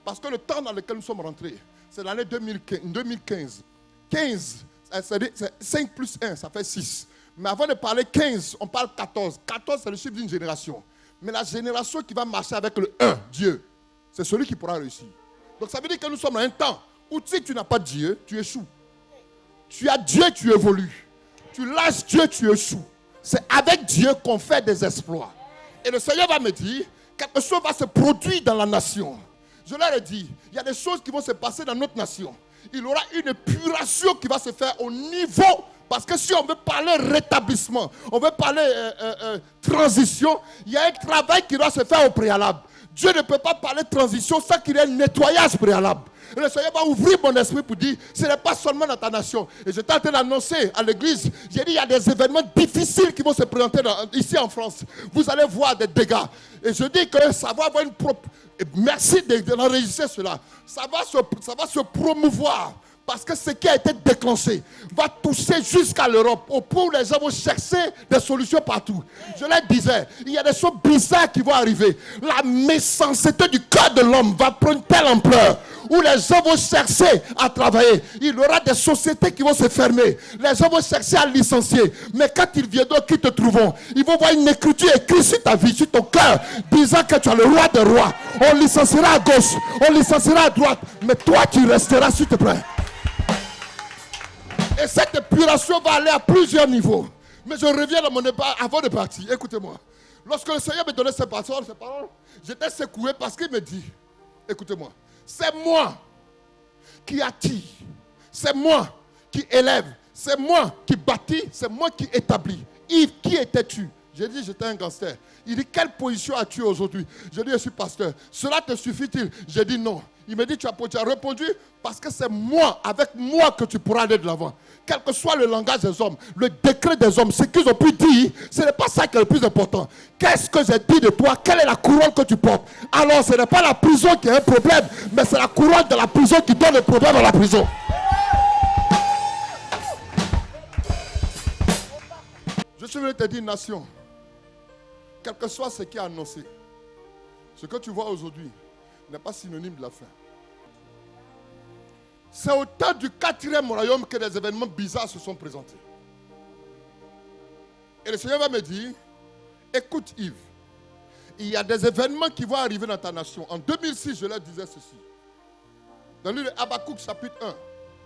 Parce que le temps dans lequel nous sommes rentrés, c'est l'année 2015. 15, c'est 5 plus 1, ça fait 6. Mais avant de parler 15, on parle 14. 14, c'est le chiffre d'une génération. Mais la génération qui va marcher avec le 1, Dieu, c'est celui qui pourra réussir. Donc ça veut dire que nous sommes dans un temps où si tu n'as pas Dieu, tu échoues. Tu as Dieu, tu évolues. Tu lâches Dieu, tu échoues. C'est avec Dieu qu'on fait des exploits. Et le Seigneur va me dire, quelque chose va se produire dans la nation. Je leur ai dit, il y a des choses qui vont se passer dans notre nation. Il y aura une épuration qui va se faire au niveau. Parce que si on veut parler rétablissement, on veut parler transition, il y a un travail qui doit se faire au préalable. Dieu ne peut pas parler de transition sans qu'il y ait un nettoyage préalable. Et le Seigneur va ouvrir mon esprit pour dire, ce n'est pas seulement dans ta nation. Et j'étais en train d'annoncer à l'église, j'ai dit, il y a des événements difficiles qui vont se présenter ici en France. Vous allez voir des dégâts. Et je dis que ça va avoir une propre... Merci d'enregistrer cela. Ça va se promouvoir. Parce que ce qui a été déclenché va toucher jusqu'à l'Europe. Au point où les gens vont chercher des solutions partout. Je leur disais, il y a des choses bizarres qui vont arriver. La méchanceté du cœur de l'homme va prendre telle ampleur. Où les gens vont chercher à travailler. Il y aura des sociétés qui vont se fermer. Les gens vont chercher à licencier. Mais quand ils viendront, qui te trouveront? Ils vont voir une écriture écrite sur ta vie, sur ton cœur, disant que tu es le roi des rois. On licenciera à gauche, on licenciera à droite. Mais toi, tu resteras, s'il te plaît. Et cette épuration va aller à plusieurs niveaux. Mais je reviens dans mon débat avant de partir. Écoutez-moi. Lorsque le Seigneur me donnait ces paroles, j'étais secoué parce qu'il me dit, écoutez-moi, c'est moi qui attire, c'est moi qui élève, c'est moi qui bâtis, c'est moi qui établis. Yves, qui étais-tu? J'ai dit, j'étais un gangster. Il dit, quelle position as-tu aujourd'hui? Je dis, je suis pasteur. Cela te suffit-il? J'ai dit, non. Il me dit, tu as répondu parce que c'est moi, avec moi que tu pourras aller de l'avant. Quel que soit le langage des hommes, le décret des hommes, ce qu'ils ont pu dire, ce n'est pas ça qui est le plus important. Qu'est-ce que j'ai dit de toi? Quelle est la couronne que tu portes? Alors, ce n'est pas la prison qui est un problème, mais c'est la couronne de la prison qui donne le problème à la prison. Je suis venu te dire, nation, quel que soit ce qui est annoncé, ce que tu vois aujourd'hui n'est pas synonyme de la fin. C'est au temps du 4e royaume que des événements bizarres se sont présentés. Et le Seigneur va me dire, écoute Yves, il y a des événements qui vont arriver dans ta nation. En 2006, je leur disais ceci. Dans le livre de Habakkuk chapitre 1,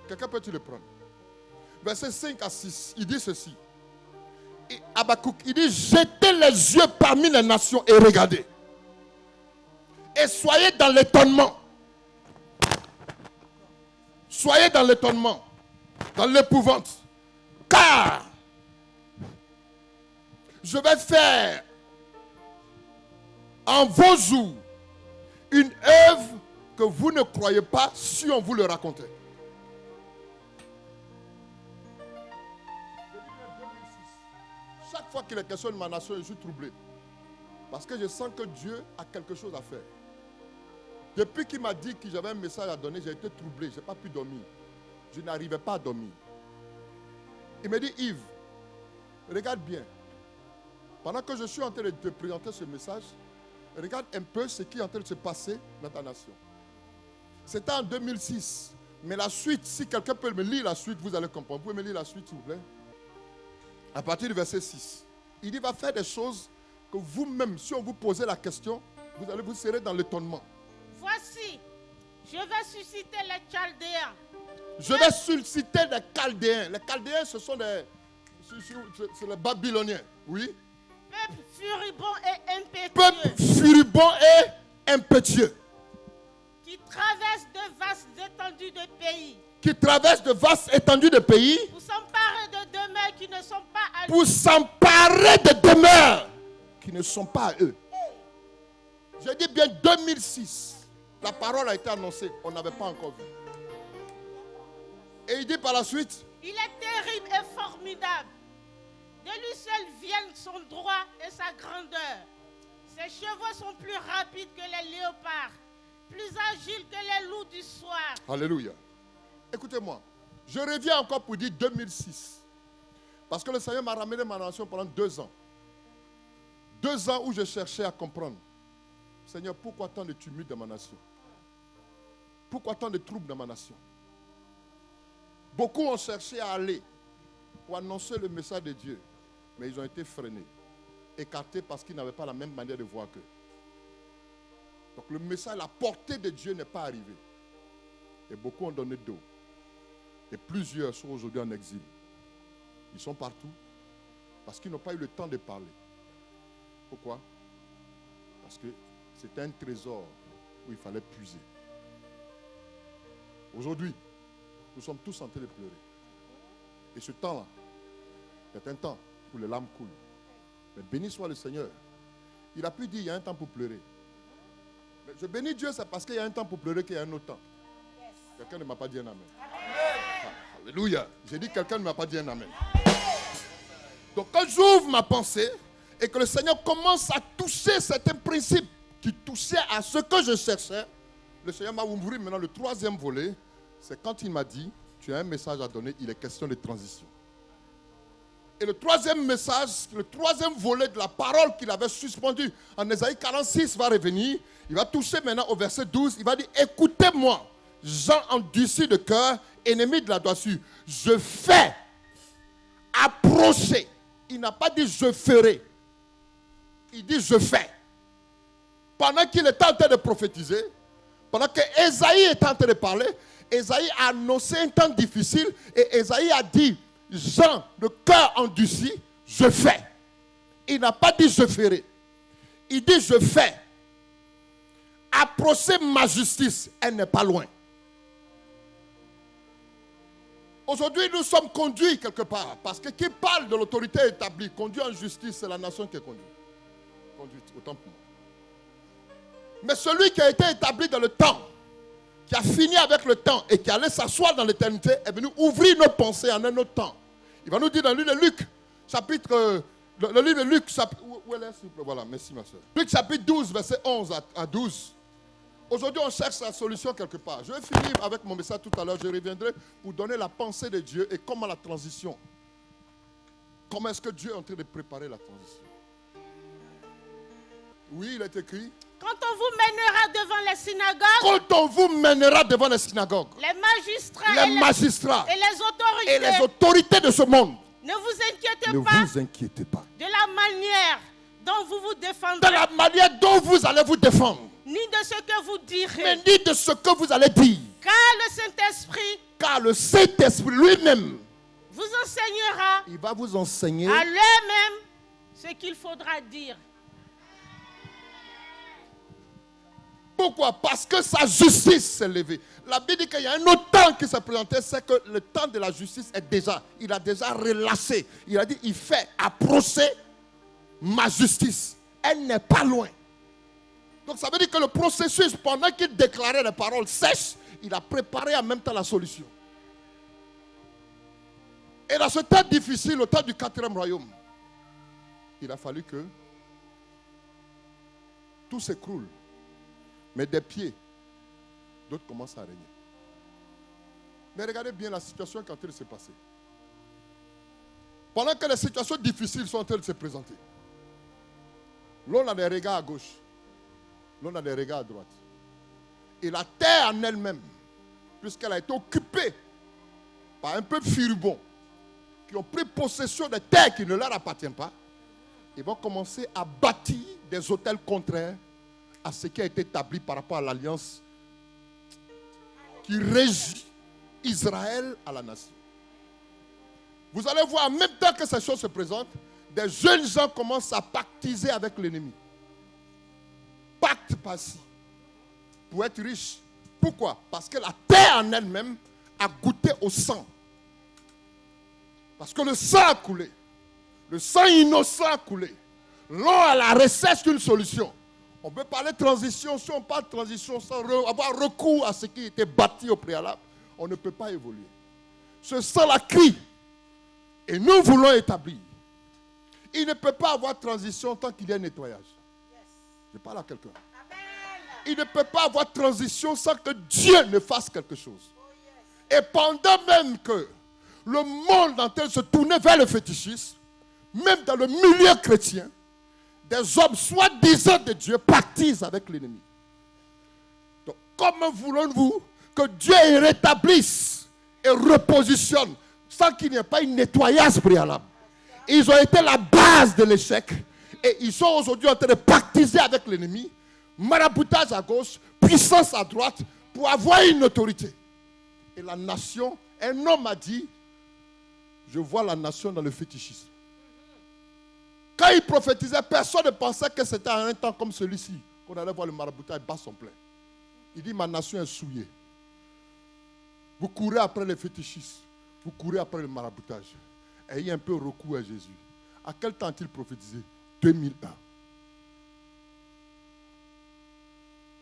quelqu'un peut-il le prendre? Versets 5 à 6, il dit ceci. Et Habakkuk, il dit, jetez les yeux parmi les nations et regardez. Et soyez dans l'étonnement. Soyez dans l'étonnement, dans l'épouvante. Car je vais faire en vos jours une œuvre que vous ne croyez pas si on vous le racontait. Chaque fois qu'il est question de ma nation, je suis troublé. Parce que je sens que Dieu a quelque chose à faire. Depuis qu'il m'a dit que j'avais un message à donner, j'ai été troublé, je n'ai pas pu dormir. Je n'arrivais pas à dormir. Il me dit, Yves, regarde bien. Pendant que je suis en train de te présenter ce message, regarde un peu ce qui est en train de se passer dans ta nation. C'était en 2006. Mais la suite, si quelqu'un peut me lire la suite, vous allez comprendre. Vous pouvez me lire la suite, s'il vous plaît? À partir du verset 6. Il dit, va faire des choses que vous-même, si on vous posait la question, vous serez dans l'étonnement. Voici, je vais susciter les Chaldéens. Je vais susciter les Chaldéens. Les Chaldéens, ce sont c'est les Babyloniens. Oui. Peuple furibond et impétueux. Peuple furibond et impétueux. Qui traverse de vastes étendues de pays. Qui traverse de vastes étendues de pays. Pour s'emparer de demeures qui ne sont pas à eux. Pour s'emparer de demeures qui ne sont pas à eux. Je dis bien 2006. La parole a été annoncée. On n'avait pas encore vu. Et il dit par la suite. Il est terrible et formidable. De lui seul viennent son droit et sa grandeur. Ses chevaux sont plus rapides que les léopards, plus agiles que les loups du soir. Alléluia. Écoutez-moi. Je reviens encore pour dire 2006. Parce que le Seigneur m'a ramené ma nation pendant 2 ans. 2 ans où je cherchais à comprendre. Seigneur, pourquoi tant de tumulte dans ma nation? Pourquoi tant de troubles dans ma nation? Beaucoup ont cherché à aller pour annoncer le message de Dieu. Mais ils ont été freinés, écartés parce qu'ils n'avaient pas la même manière de voir qu'eux. Donc le message, la portée de Dieu n'est pas arrivée. Et beaucoup ont donné dos. Et plusieurs sont aujourd'hui en exil. Ils sont partout parce qu'ils n'ont pas eu le temps de parler. Pourquoi? Parce que c'était un trésor où il fallait puiser. Aujourd'hui, nous sommes tous en train de pleurer. Et ce temps-là, c'est un temps où les larmes coulent. Mais béni soit le Seigneur. Il a pu dire, il y a un temps pour pleurer. Mais je bénis Dieu, c'est parce qu'il y a un temps pour pleurer qu'il y a un autre temps. Quelqu'un ne m'a pas dit un amen. Ah, alléluia. J'ai dit, quelqu'un ne m'a pas dit un amen. Donc quand j'ouvre ma pensée et que le Seigneur commence à toucher certains principes qui touchaient à ce que je cherchais, le Seigneur m'a ouvert maintenant le troisième volet. C'est quand il m'a dit, tu as un message à donner, il est question de transition. Et le troisième message, le troisième volet de la parole qu'il avait suspendu en Ésaïe 46 va revenir. Il va toucher maintenant au verset 12. Il va dire, écoutez-moi, gens endurcis de cœur, ennemis de la droiture. Je fais approcher. Il n'a pas dit je ferai. Il dit je fais. Pendant qu'il est en train de prophétiser, pendant que Ésaïe est en train de parler, Ésaïe a annoncé un temps difficile et Ésaïe a dit, gens de cœur endurci, je fais. Il n'a pas dit je ferai. Il dit je fais. Approchez ma justice, elle n'est pas loin. Aujourd'hui, nous sommes conduits quelque part. Parce que qui parle de l'autorité établie, conduit en justice, c'est la nation qui est conduite. Conduite, autant pour moi. Mais celui qui a été établi dans le temps, qui a fini avec le temps et qui allait s'asseoir dans l'éternité, est venu ouvrir nos pensées en un autre temps. Il va nous dire dans le livre de Luc, chapitre... le livre de Luc, chapitre... Où elle est, s'il vous plaît? Voilà, merci ma soeur. Luc chapitre 12, verset 11 à 12. Aujourd'hui, on cherche la solution quelque part. Je vais finir avec mon message tout à l'heure. Je reviendrai pour donner la pensée de Dieu et comment la transition. Comment est-ce que Dieu est en train de préparer la transition? Oui, il est écrit. Quand on vous mènera devant les synagogues, Quand on vous mènera devant les synagogues, les magistrats et les autorités de ce monde, ne vous inquiétez ne pas vous inquiétez pas de la manière dont vous vous de défendrez, la manière dont vous allez vous défendre, ni de ce que vous direz. mais ni de ce que vous allez dire. Car le Saint-Esprit Car le Saint-Esprit lui-même, vous enseignera il va vous enseigner à lui-même ce qu'il faudra dire. Pourquoi? Parce que sa justice s'est levée. La Bible dit qu'il y a un autre temps qui s'est présenté, c'est que le temps de la justice est déjà, il a déjà relâché. Il a dit, il fait approcher ma justice. Elle n'est pas loin. Donc ça veut dire que le processus, pendant qu'il déclarait les paroles sèches, il a préparé en même temps la solution. Et dans ce temps difficile, le temps du 4e royaume, il a fallu que tout s'écroule. Mais des pieds, d'autres commencent à régner. Mais regardez bien la situation qui est en train de se passer. Pendant que les situations difficiles sont en train de se présenter, l'on a des regards à gauche, l'on a des regards à droite. Et la terre en elle-même, puisqu'elle a été occupée par un peuple furibond, qui ont pris possession des terres qui ne leur appartiennent pas, ils vont commencer à bâtir des hôtels contraires à ce qui a été établi par rapport à l'alliance qui régit Israël à la nation. Vous allez voir, en même temps que ces choses se présentent, des jeunes gens commencent à pactiser avec l'ennemi. Pacte par-ci. Pour être riche. Pourquoi? Parce que la terre en elle-même a goûté au sang. Parce que le sang a coulé. Le sang innocent a coulé. L'on a la recherche d'une solution. On peut parler de transition. Si on parle de transition sans avoir recours à ce qui était bâti au préalable, on ne peut pas évoluer. Ce sang la crie. Et nous voulons établir. Il ne peut pas avoir transition tant qu'il y a nettoyage. Je parle à quelqu'un. Il ne peut pas avoir transition sans que Dieu ne fasse quelque chose. Et pendant même que le monde entier se tournait vers le fétichisme, même dans le milieu chrétien, des hommes soi-disant de Dieu pactisent avec l'ennemi. Donc, comment voulons-vous que Dieu rétablisse et repositionne sans qu'il n'y ait pas un nettoyage préalable? Ils ont été la base de l'échec. Et ils sont aujourd'hui en train de pactiser avec l'ennemi. Maraboutage à gauche, puissance à droite, pour avoir une autorité. Et la nation, un homme a dit, je vois la nation dans le fétichisme. Quand il prophétisait, personne ne pensait que c'était à un temps comme celui-ci qu'on allait voir le maraboutage bat son plein. Il dit, ma nation est souillée. Vous courez après les fétichistes. Vous courez après le maraboutage. Ayez un peu recours à Jésus. À quel temps a-t-il prophétisé? 2001.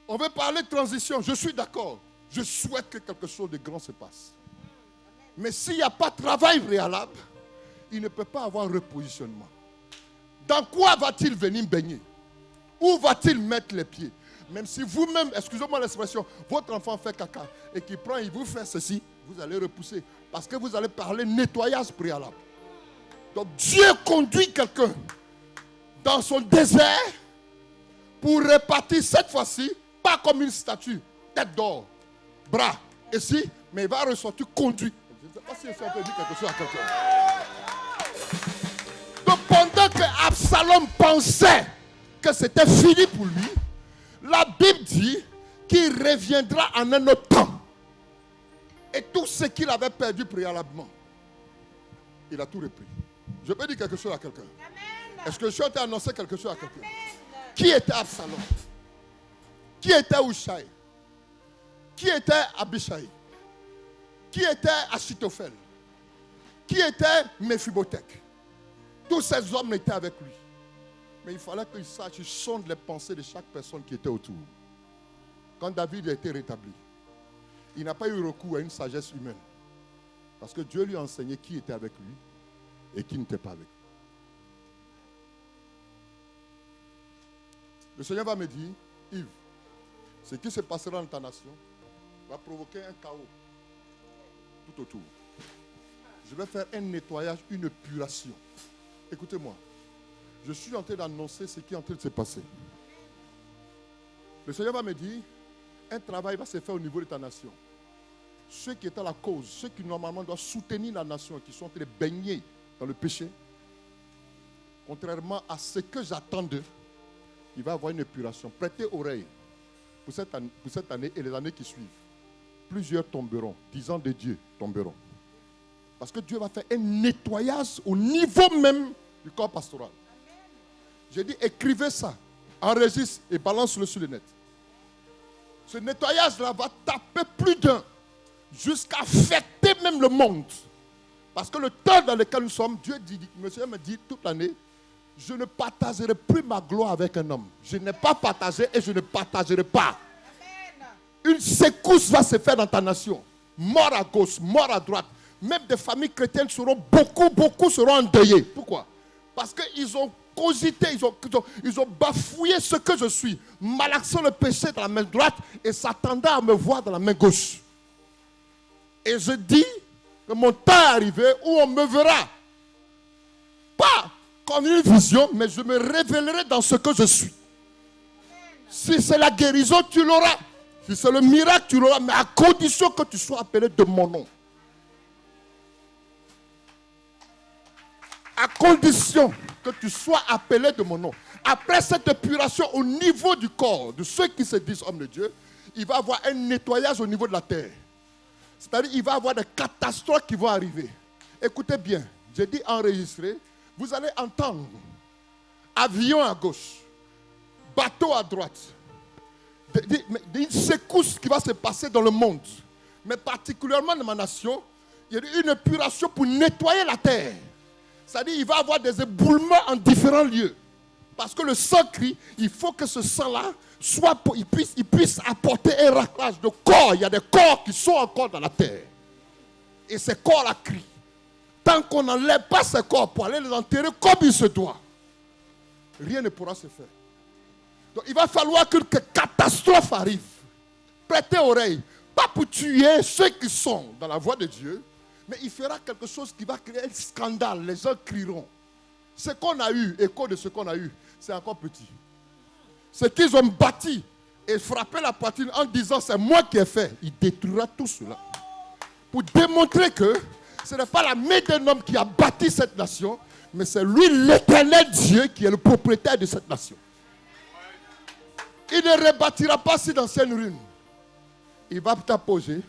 On veut parler de transition. Je suis d'accord. Je souhaite que quelque chose de grand se passe. Mais s'il n'y a pas de travail préalable, il ne peut pas avoir repositionnement. Dans quoi va-t-il venir baigner? Où va-t-il mettre les pieds? Même si vous-même, excusez-moi l'expression, votre enfant fait caca et qu'il prend, il vous fait ceci, vous allez repousser. Parce que vous allez parler nettoyage préalable. Donc Dieu conduit quelqu'un dans son désert pour répartir cette fois-ci, pas comme une statue, tête d'or, bras, ici, mais il va ressortir conduit. Je ne sais pas si ça peut dire quelque chose à quelqu'un. Donc pendant que Absalom pensait que c'était fini pour lui, la Bible dit qu'il reviendra en un autre temps. Et tout ce qu'il avait perdu préalablement, il a tout repris. Je peux dire quelque chose à quelqu'un? Est-ce que je suis en train d'annoncer quelque chose à quelqu'un? Qui était Absalom? Qui était Hushai? Qui était Abishai? Qui était Achitophel? Qui était Mephibosheth? Tous ces hommes étaient avec lui. Mais il fallait qu'il sache, il sonde les pensées de chaque personne qui était autour. Quand David a été rétabli, il n'a pas eu recours à une sagesse humaine. Parce que Dieu lui a enseigné qui était avec lui et qui n'était pas avec lui. Le Seigneur va me dire, Yves, ce qui se passera dans ta nation va provoquer un chaos tout autour. Je vais faire un nettoyage, une épuration. Écoutez-moi. Je suis en train d'annoncer ce qui est en train de se passer. Le Seigneur va me dire, un travail va se faire au niveau de ta nation. Ceux qui étaient à la cause, ceux qui normalement doivent soutenir la nation, qui sont en train de baigner dans le péché, contrairement à ce que j'attends d'eux, il va y avoir une épuration. Prêtez oreille pour cette année et les années qui suivent. Plusieurs tomberont, 10 ans de Dieu tomberont. Parce que Dieu va faire un nettoyage au niveau même du corps pastoral. J'ai dit, écrivez ça, enregistre et balance-le sur le net. Ce nettoyage-là va taper plus d'un, jusqu'à affecter même le monde. Parce que le temps dans lequel nous sommes, Dieu dit, Monsieur me dit toute l'année, je ne partagerai plus ma gloire avec un homme. Je n'ai pas partagé et je ne partagerai pas. Une secousse va se faire dans ta nation. Mort à gauche, mort à droite. Même des familles chrétiennes seront beaucoup seront endeuillées. Pourquoi? Parce qu'ils ont cogité, ils ont bafouillé ce que je suis, malaxant le péché dans la main droite et s'attendant à me voir dans la main gauche. Et je dis que mon temps est arrivé où on me verra. Pas comme une vision, mais je me révélerai dans ce que je suis. Si c'est la guérison, tu l'auras. Si c'est le miracle, tu l'auras, mais à condition que tu sois appelé de mon nom. À condition que tu sois appelé de mon nom. Après cette épuration au niveau du corps de ceux qui se disent hommes de Dieu, il va y avoir un nettoyage au niveau de la terre. C'est-à-dire qu'il va y avoir des catastrophes qui vont arriver. Écoutez bien, j'ai dit enregistrer, vous allez entendre avion à gauche, bateau à droite, une secousse qui va se passer dans le monde, mais particulièrement dans ma nation, il y a une épuration pour nettoyer la terre. C'est-à-dire qu'il va y avoir des éboulements en différents lieux. Parce que le sang crie, il faut que ce sang-là il puisse apporter un raclage de corps. Il y a des corps qui sont encore dans la terre. Et ces corps-là crient. Tant qu'on n'enlève pas ces corps pour aller les enterrer comme il se doit, rien ne pourra se faire. Donc il va falloir qu'une catastrophe arrive. Prêtez oreille. Pas pour tuer ceux qui sont dans la voie de Dieu, mais il fera quelque chose qui va créer un scandale. Les gens crieront. Ce qu'on a eu, écho de ce qu'on a eu, c'est encore petit. Ce qu'ils ont bâti et frappé la poitrine en disant c'est moi qui ai fait, il détruira tout cela. Pour démontrer que ce n'est pas la main d'un homme qui a bâti cette nation, Mais c'est lui, l'Éternel Dieu, qui est le propriétaire de cette nation. Il ne rebâtira pas ces anciennes ruines. Il va tapoter,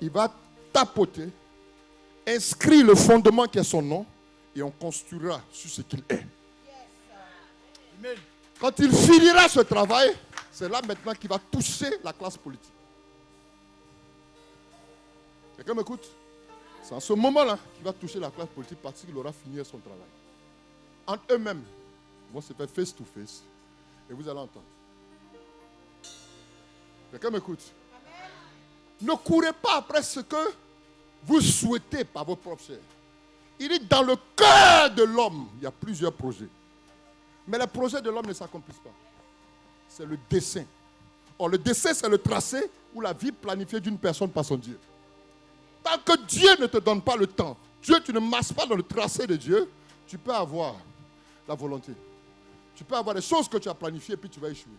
il va tapoter, inscrire le fondement qui est son nom, et on construira sur ce qu'il est. Amen. Quand il finira ce travail, c'est là maintenant qu'il va toucher la classe politique. Quelqu'un m'écoute? C'est en ce moment-là qu'il va toucher la classe politique parce qu'il aura fini son travail. Entre eux-mêmes, ils vont se faire face to face et vous allez entendre. Quelqu'un m'écoute? Ne courez pas après ce que vous souhaitez par vos propres chairs. Il dit dans le cœur de l'homme, il y a plusieurs projets. Mais les projets de l'homme ne s'accomplissent pas. C'est le dessein. Or, le dessein, c'est le tracé ou la vie planifiée d'une personne par son Dieu. Tant que Dieu ne te donne pas le temps, Dieu, tu ne marches pas dans le tracé de Dieu, tu peux avoir la volonté. Tu peux avoir des choses que tu as planifiées et puis tu vas échouer.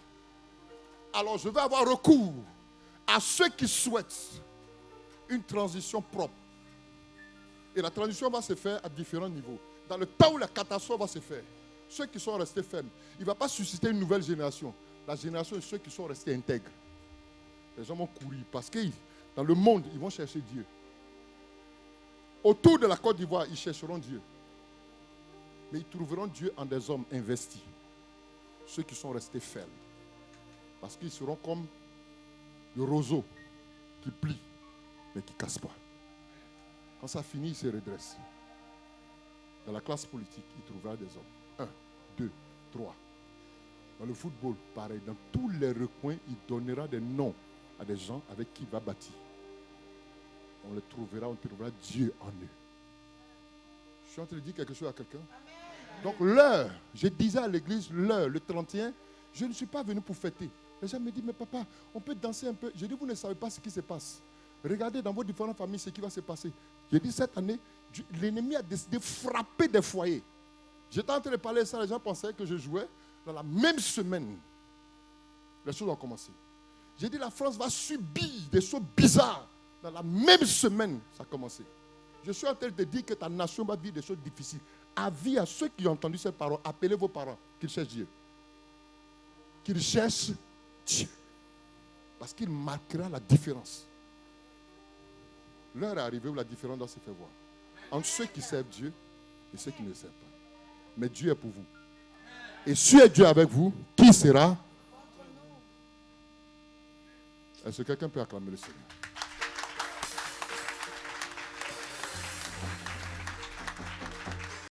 Alors, je vais avoir recours à ceux qui souhaitent une transition propre. Et la transition va se faire à différents niveaux. Dans le temps où la catastrophe va se faire, ceux qui sont restés fermes, il ne va pas susciter une nouvelle génération. La génération de ceux qui sont restés intègres. Les gens vont courir parce que dans le monde, ils vont chercher Dieu. Autour de la Côte d'Ivoire, ils chercheront Dieu. Mais ils trouveront Dieu en des hommes investis. Ceux qui sont restés fermes. Parce qu'ils seront comme le roseau qui plie, mais qui ne casse pas. Quand ça finit, il se redresse. Dans la classe politique, il trouvera des hommes. 1, 2, 3. Dans le football, pareil. Dans tous les recoins, il donnera des noms à des gens avec qui il va bâtir. On les trouvera, on trouvera Dieu en eux. Je suis en train de dire quelque chose à quelqu'un. Donc l'heure, je disais à l'église, l'heure, le 31, je ne suis pas venu pour fêter. Les gens me disent, mais papa, on peut danser un peu. Je dis, vous ne savez pas ce qui se passe. Regardez dans vos différentes familles ce qui va se passer. J'ai dit, cette année, l'ennemi a décidé de frapper des foyers. J'étais en train de parler de ça, les gens pensaient que je jouais. Dans la même semaine, les choses ont commencé. J'ai dit, la France va subir des choses bizarres. Dans la même semaine, ça a commencé. Je suis en train de dire que ta nation va vivre des choses difficiles. Avis à ceux qui ont entendu cette parole, appelez vos parents, qu'ils cherchent Dieu. Qu'ils cherchent Dieu. Parce qu'il marquera la différence. L'heure est arrivée où la différence doit se faire voir. Entre ceux qui servent Dieu et ceux qui ne le servent pas. Mais Dieu est pour vous. Et si est Dieu avec vous, qui sera? Est-ce que quelqu'un peut acclamer le Seigneur?